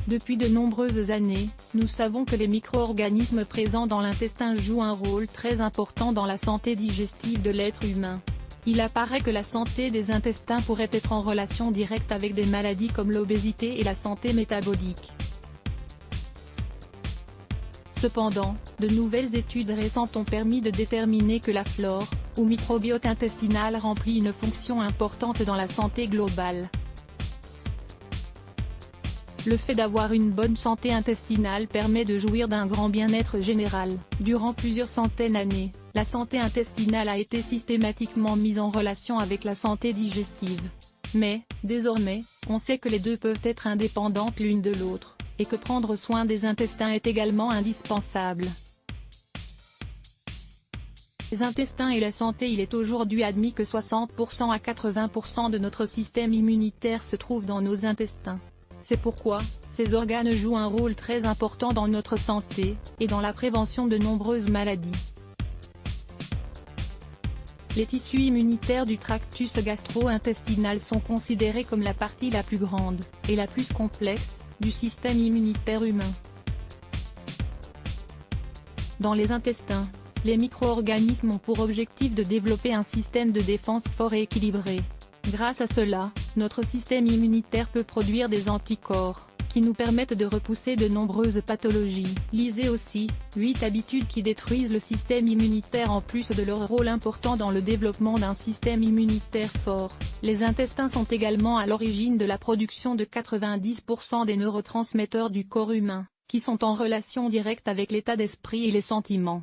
Depuis de nombreuses années, nous savons que les micro-organismes présents dans l'intestin jouent un rôle très important dans la santé digestive de l'être humain. Il apparaît que la santé des intestins pourrait être en relation directe avec des maladies comme l'obésité et la santé métabolique. Cependant, de nouvelles études récentes ont permis de déterminer que la flore, ou microbiote intestinal remplit une fonction importante dans la santé globale. Le fait d'avoir une bonne santé intestinale permet de jouir d'un grand bien-être général. Durant plusieurs centaines d'années, la santé intestinale a été systématiquement mise en relation avec la santé digestive. Mais, désormais, on sait que les deux peuvent être indépendantes l'une de l'autre, et que prendre soin des intestins est également indispensable. Les intestins et la santé. Il est aujourd'hui admis que 60% à 80% de notre système immunitaire se trouve dans nos intestins. C'est pourquoi, ces organes jouent un rôle très important dans notre santé, et dans la prévention de nombreuses maladies. Les tissus immunitaires du tractus gastro-intestinal sont considérés comme la partie la plus grande, et la plus complexe, du système immunitaire humain. Dans les intestins, les micro-organismes ont pour objectif de développer un système de défense fort et équilibré. Grâce à cela, notre système immunitaire peut produire des anticorps, qui nous permettent de repousser de nombreuses pathologies. Lisez aussi, 8 habitudes qui détruisent le système immunitaire. En plus de leur rôle important dans le développement d'un système immunitaire fort, les intestins sont également à l'origine de la production de 90% des neurotransmetteurs du corps humain, qui sont en relation directe avec l'état d'esprit et les sentiments.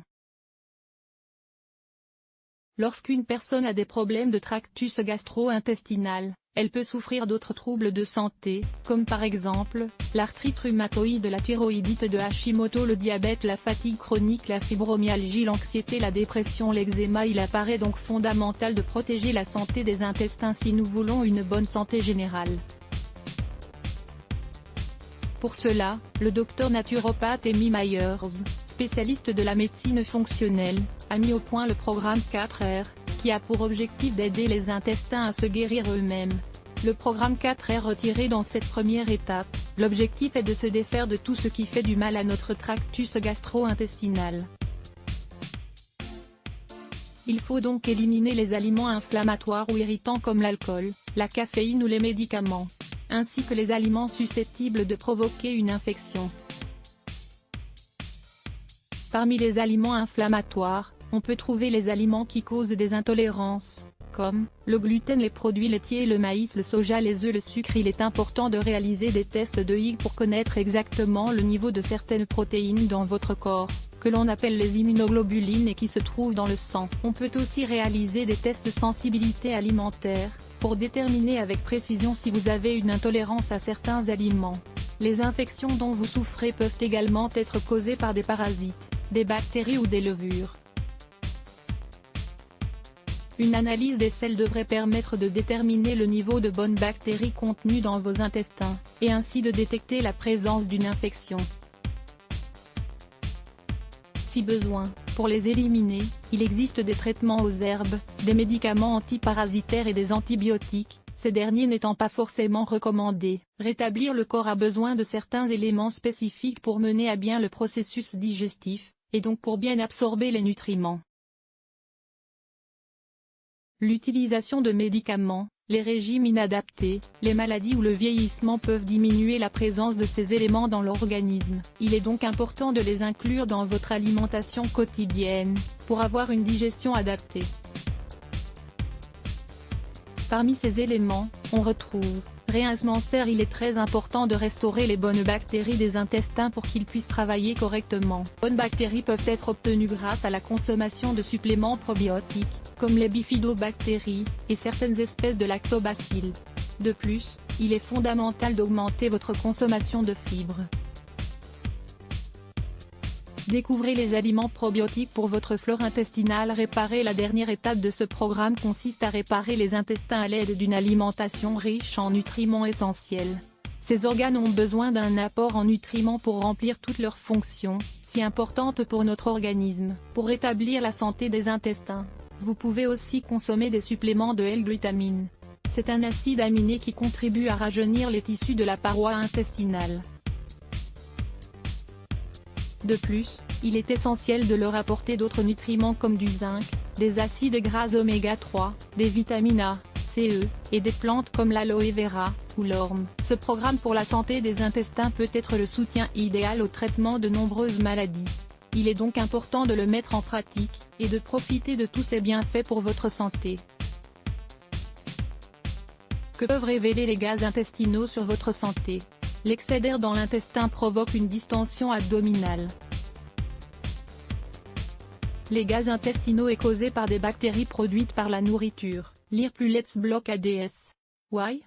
Lorsqu'une personne a des problèmes de tractus gastro-intestinal, elle peut souffrir d'autres troubles de santé, comme par exemple, l'arthrite rhumatoïde, la thyroïdite de Hashimoto, le diabète, la fatigue chronique, la fibromyalgie, l'anxiété, la dépression, l'eczéma. Il apparaît donc fondamental de protéger la santé des intestins si nous voulons une bonne santé générale. Pour cela, le docteur naturopathe Amy Myers, spécialiste de la médecine fonctionnelle, a mis au point le programme 4R, qui a pour objectif d'aider les intestins à se guérir eux-mêmes. Le programme 4R retiré dans cette première étape, l'objectif est de se défaire de tout ce qui fait du mal à notre tractus gastro-intestinal. Il faut donc éliminer les aliments inflammatoires ou irritants comme l'alcool, la caféine ou les médicaments, ainsi que les aliments susceptibles de provoquer une infection. Parmi les aliments inflammatoires, on peut trouver les aliments qui causent des intolérances, comme le gluten, les produits laitiers, le maïs, le soja, les œufs, le sucre. Il est important de réaliser des tests de Higgs pour connaître exactement le niveau de certaines protéines dans votre corps, que l'on appelle les immunoglobulines et qui se trouvent dans le sang. On peut aussi réaliser des tests de sensibilité alimentaire, pour déterminer avec précision si vous avez une intolérance à certains aliments. Les infections dont vous souffrez peuvent également être causées par des parasites, des bactéries ou des levures. Une analyse des selles devrait permettre de déterminer le niveau de bonnes bactéries contenues dans vos intestins, et ainsi de détecter la présence d'une infection. Si besoin, pour les éliminer, il existe des traitements aux herbes, des médicaments antiparasitaires et des antibiotiques, ces derniers n'étant pas forcément recommandés. Rétablir le corps a besoin de certains éléments spécifiques pour mener à bien le processus digestif, et donc pour bien absorber les nutriments. L'utilisation de médicaments, les régimes inadaptés, les maladies ou le vieillissement peuvent diminuer la présence de ces éléments dans l'organisme. Il est donc important de les inclure dans votre alimentation quotidienne, pour avoir une digestion adaptée. Parmi ces éléments, on retrouve réinsemencer. Il est très important de restaurer les bonnes bactéries des intestins pour qu'ils puissent travailler correctement. Les bonnes bactéries peuvent être obtenues grâce à la consommation de suppléments probiotiques, comme les bifidobactéries, et certaines espèces de lactobacilles. De plus, il est fondamental d'augmenter votre consommation de fibres. Découvrez les aliments probiotiques pour votre flore intestinale. Réparer. La dernière étape de ce programme consiste à réparer les intestins à l'aide d'une alimentation riche en nutriments essentiels. Ces organes ont besoin d'un apport en nutriments pour remplir toutes leurs fonctions, si importantes pour notre organisme. Pour rétablir la santé des intestins, vous pouvez aussi consommer des suppléments de L-glutamine. C'est un acide aminé qui contribue à rajeunir les tissus de la paroi intestinale. De plus, il est essentiel de leur apporter d'autres nutriments comme du zinc, des acides gras oméga 3, des vitamines A, CE, et des plantes comme l'aloe vera, ou l'orme. Ce programme pour la santé des intestins peut être le soutien idéal au traitement de nombreuses maladies. Il est donc important de le mettre en pratique, et de profiter de tous ces bienfaits pour votre santé. Que peuvent révéler les gaz intestinaux sur votre santé? L'excès d'air dans l'intestin provoque une distension abdominale. Les gaz intestinaux est causé par des bactéries produites par la nourriture. Lire plus Let's Block ADS. Why?